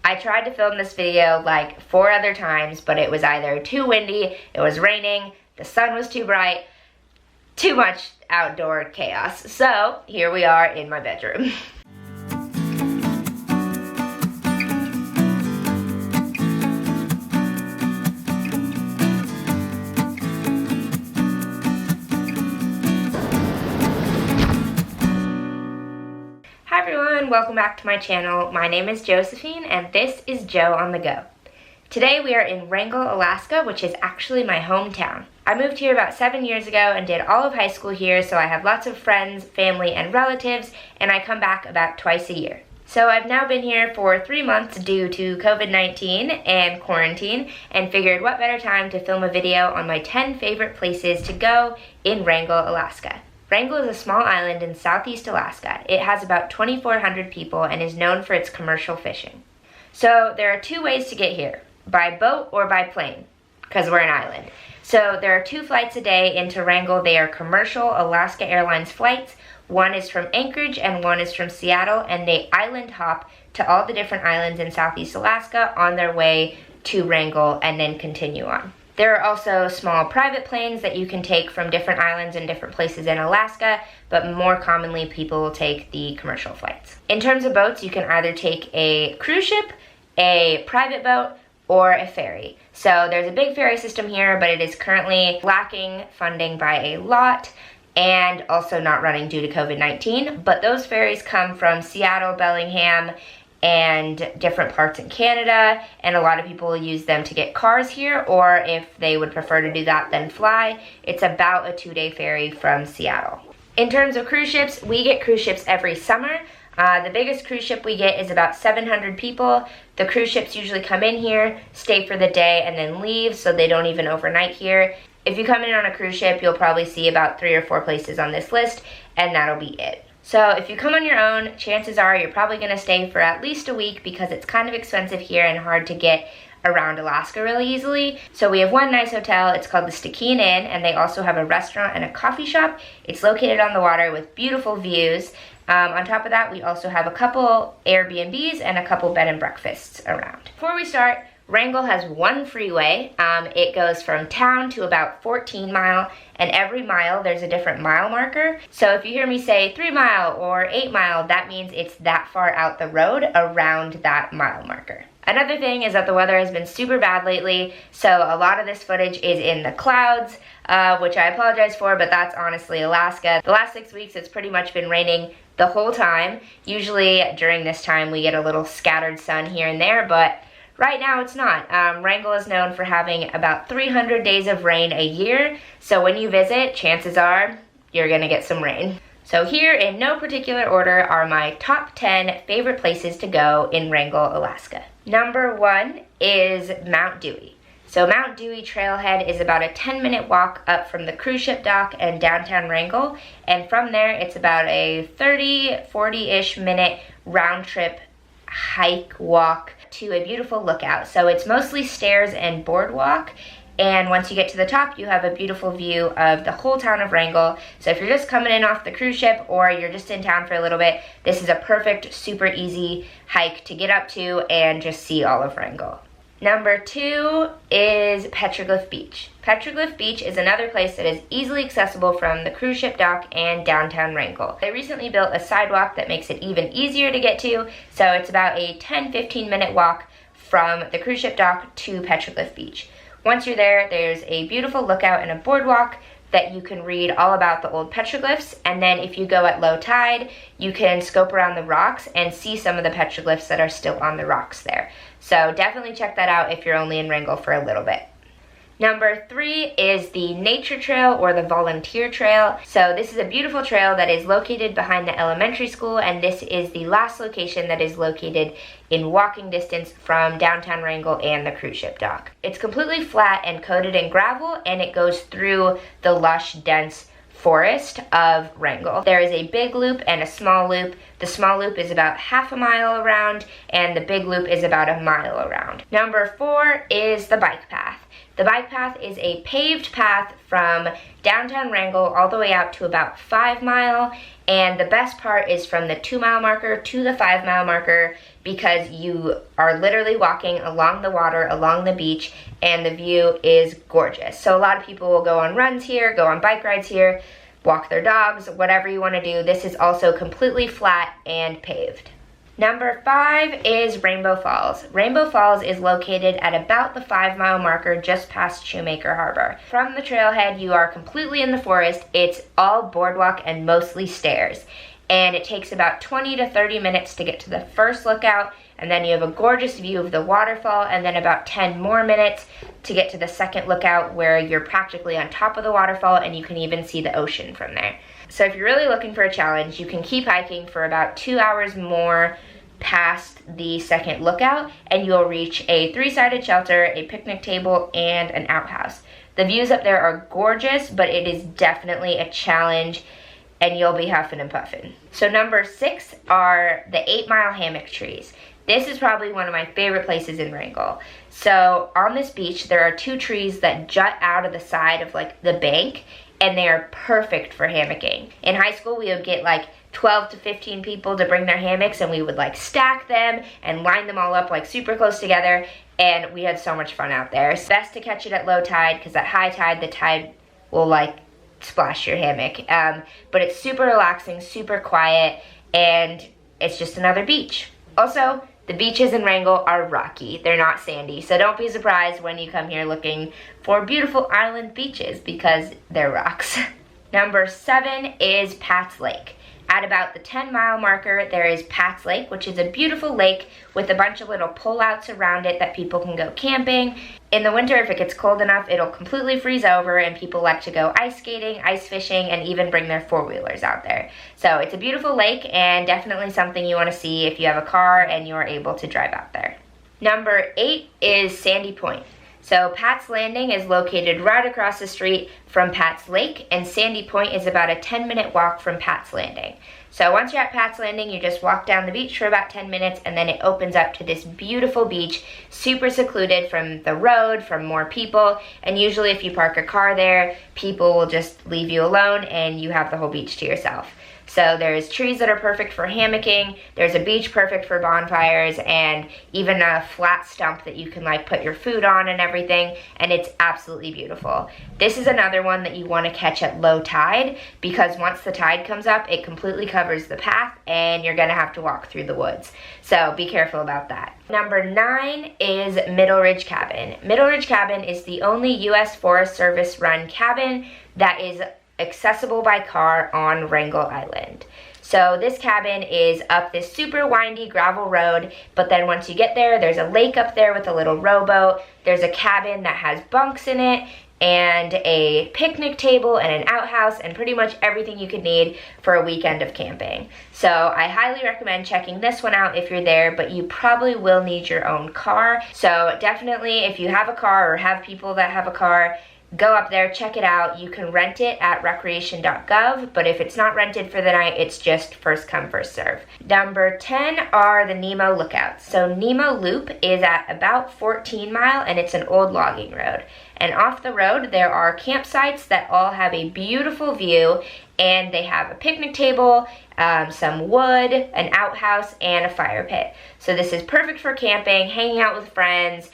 I tried to film this video like 4 other times, but it was either too windy, it was raining, the sun was too bright, too much outdoor chaos. So here we are in my bedroom. Hi everyone, welcome back to my channel. My name is Josephine and this is Joe on the Go. Today we are in Wrangell, Alaska, which is actually my hometown. I moved here about 7 years ago and did all of high school here, so I have lots of friends, family, and relatives, and I come back about twice a year. So I've now been here for 3 months due to COVID-19 and quarantine, and figured what better time to film a video on my 10 favorite places to go in Wrangell, Alaska. Wrangell is a small island in southeast Alaska. It has about 2,400 people and is known for its commercial fishing. So there are 2 ways to get here, by boat or by plane, because we're an island. So there are 2 flights a day into Wrangell. They are commercial Alaska Airlines flights. One is from Anchorage and one is from Seattle, and they island hop to all the different islands in southeast Alaska on their way to Wrangell and then continue on. There are also small private planes that you can take from different islands and different places in Alaska, but more commonly people will take the commercial flights. In terms of boats, you can either take a cruise ship, a private boat, or a ferry. So there's a big ferry system here, but it is currently lacking funding by a lot and also not running due to COVID-19. But those ferries come from Seattle, Bellingham, and different parts in Canada, and a lot of people will use them to get cars here, or if they would prefer to do that then fly. It's about a 2-day ferry from Seattle. In terms of cruise ships, we get cruise ships every summer. The biggest cruise ship we get is about 700 people. The cruise ships usually come in here, stay for the day, and then leave, so they don't even overnight here. If you come in on a cruise ship, you'll probably see about 3 or 4 places on this list, and that'll be it. So if you come on your own, chances are you're probably going to stay for at least a week because it's kind of expensive here and hard to get around Alaska really easily. So we have one nice hotel. It's called the Stikine Inn, and they also have a restaurant and a coffee shop. It's located on the water with beautiful views. On top of that, we also have a couple Airbnbs and a couple bed and breakfasts around. Before we start, Wrangell has one freeway. It goes from town to about 14 mile, and every mile there's a different mile marker. So if you hear me say 3 mile or 8 mile, that means it's that far out the road around that mile marker. Another thing is that the weather has been super bad lately, so a lot of this footage is in the clouds, which I apologize for, but that's honestly Alaska. The last 6 weeks it's pretty much been raining the whole time. Usually during this time we get a little scattered sun here and there, but right now it's not. Wrangell is known for having about 300 days of rain a year, so when you visit, chances are you're gonna get some rain. So here, in no particular order, are my top 10 favorite places to go in Wrangell, Alaska. Number 1 is Mount Dewey. So Mount Dewey Trailhead is about a 10-minute walk up from the cruise ship dock and downtown Wrangell, and from there it's about a 40-ish minute round trip hike walk to a beautiful lookout. So it's mostly stairs and boardwalk, and once you get to the top you have a beautiful view of the whole town of Wrangell. So if you're just coming in off the cruise ship or you're just in town for a little bit, this is a perfect, super easy hike to get up to and just see all of Wrangell. Number 2 is Petroglyph Beach. Petroglyph Beach is another place that is easily accessible from the cruise ship dock and downtown Wrangell. They recently built a sidewalk that makes it even easier to get to, so it's about a 10-15 minute walk from the cruise ship dock to Petroglyph Beach. Once you're there, there's a beautiful lookout and a boardwalk that you can read all about the old petroglyphs, and then if you go at low tide, you can scope around the rocks and see some of the petroglyphs that are still on the rocks there. So definitely check that out if you're only in Wrangell for a little bit. Number 3 is the Nature Trail or the Volunteer Trail. So this is a beautiful trail that is located behind the elementary school, and this is the last location that is located in walking distance from downtown Wrangell and the cruise ship dock. It's completely flat and coated in gravel, and it goes through the lush, dense forest of Wrangell. There is a big loop and a small loop. The small loop is about half a mile around, and the big loop is about a mile around. Number 4 is the bike path. The bike path is a paved path from downtown Wrangell all the way out to about 5 Mile, and the best part is from the 2 mile marker to the 5 mile marker, because you are literally walking along the water, along the beach, and the view is gorgeous. So a lot of people will go on runs here, go on bike rides here, walk their dogs, whatever you want to do. This is also completely flat and paved. Number 5 is Rainbow Falls. Rainbow Falls is located at about the 5 mile marker just past Shoemaker Harbor. From the trailhead, you are completely in the forest. It's all boardwalk and mostly stairs. And it takes about 20 to 30 minutes to get to the first lookout, and then you have a gorgeous view of the waterfall, and then about 10 more minutes to get to the second lookout, where you're practically on top of the waterfall and you can even see the ocean from there. So if you're really looking for a challenge, you can keep hiking for about 2 hours more past the second lookout, and you'll reach a 3-sided shelter, a picnic table, and an outhouse. The views up there are gorgeous, but it is definitely a challenge, and you'll be huffing and puffing. So number 6 are the 8 mile hammock trees. This is probably one of my favorite places in Wrangell. So on this beach, there are 2 trees that jut out of the side of like the bank, and they are perfect for hammocking. In high school, we would get like 12 to 15 people to bring their hammocks, and we would like stack them and line them all up like super close together, and we had so much fun out there. It's best to catch it at low tide, because at high tide, the tide will like splash your hammock. But it's super relaxing, super quiet, and it's just another beach. Also, the beaches in Wrangell are rocky. They're not sandy, so don't be surprised when you come here looking for beautiful island beaches, because they're rocks. Number 7 is Pat's Lake. At about the 10 mile marker, there is Pat's Lake, which is a beautiful lake with a bunch of little pullouts around it that people can go camping. In the winter, if it gets cold enough, it'll completely freeze over, and people like to go ice skating, ice fishing, and even bring their 4-wheelers out there. So it's a beautiful lake, and definitely something you want to see if you have a car and you're able to drive out there. Number 8 is Sandy Point. So Pat's Landing is located right across the street from Pat's Lake, and Sandy Point is about a 10-minute walk from Pat's Landing. So once you're at Pat's Landing, you just walk down the beach for about 10 minutes, and then it opens up to this beautiful beach, super secluded from the road, from more people, and usually if you park a car there, people will just leave you alone and you have the whole beach to yourself. So there's trees that are perfect for hammocking, there's a beach perfect for bonfires, and even a flat stump that you can like put your food on and everything, and it's absolutely beautiful. This is another one that you want to catch at low tide, because once the tide comes up, it completely covers the path and you're going to have to walk through the woods. So be careful about that. Number 9 is Middle Ridge Cabin. Middle Ridge Cabin is the only U.S. Forest Service run cabin that is accessible by car on Wrangell Island. So this cabin is up this super windy gravel road, but then once you get there, there's a lake up there with a little rowboat. There's a cabin that has bunks in it, and a picnic table and an outhouse, and pretty much everything you could need for a weekend of camping. So I highly recommend checking this one out if you're there, but you probably will need your own car. So definitely, if you have a car or have people that have a car, go up there, check it out. You can rent it at recreation.gov, but if it's not rented for the night, it's just first come, first serve. Number 10 are the Nemo lookouts. So Nemo Loop is at about 14 Mile, and it's an old logging road. And off the road, there are campsites that all have a beautiful view, and they have a picnic table, some wood, an outhouse, and a fire pit. So this is perfect for camping, hanging out with friends.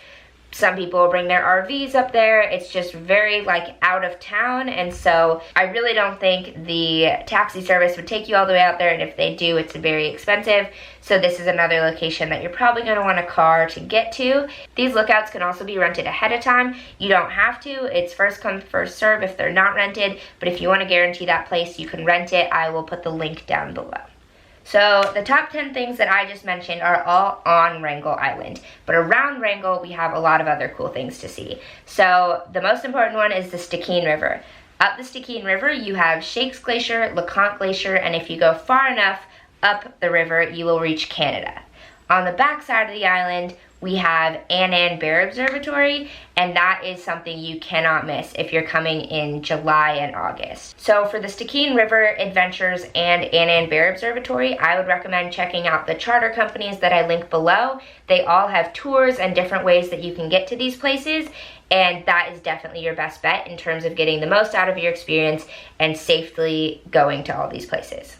Some people will bring their RVs up there. It's just very like out of town, and so I really don't think the taxi service would take you all the way out there, and if they do, it's very expensive. So this is another location that you're probably going to want a car to get to. These lookouts can also be rented ahead of time. You don't have to. It's first come, first serve if they're not rented, but if you want to guarantee that place, you can rent it. I will put the link down below. So the top 10 things that I just mentioned are all on Wrangell Island, but around Wrangell we have a lot of other cool things to see. So the most important one is the Stikine River. Up the Stikine River you have Shakes Glacier, LeConte Glacier, and if you go far enough up the river you will reach Canada. On the back side of the island we have Annan Bear Observatory, and that is something you cannot miss if you're coming in July and August. So for the Stikine River Adventures and Annan Bear Observatory, I would recommend checking out the charter companies that I link below. They all have tours and different ways that you can get to these places, and that is definitely your best bet in terms of getting the most out of your experience and safely going to all these places.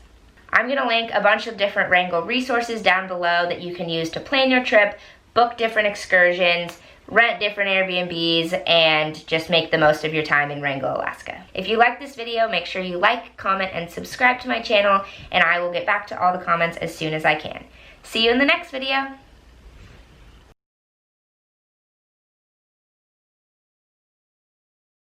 I'm gonna link a bunch of different Wrangell resources down below that you can use to plan your trip, book different excursions, rent different Airbnbs, and just make the most of your time in Wrangell, Alaska. If you like this video, make sure you like, comment, and subscribe to my channel, and I will get back to all the comments as soon as I can. See you in the next video.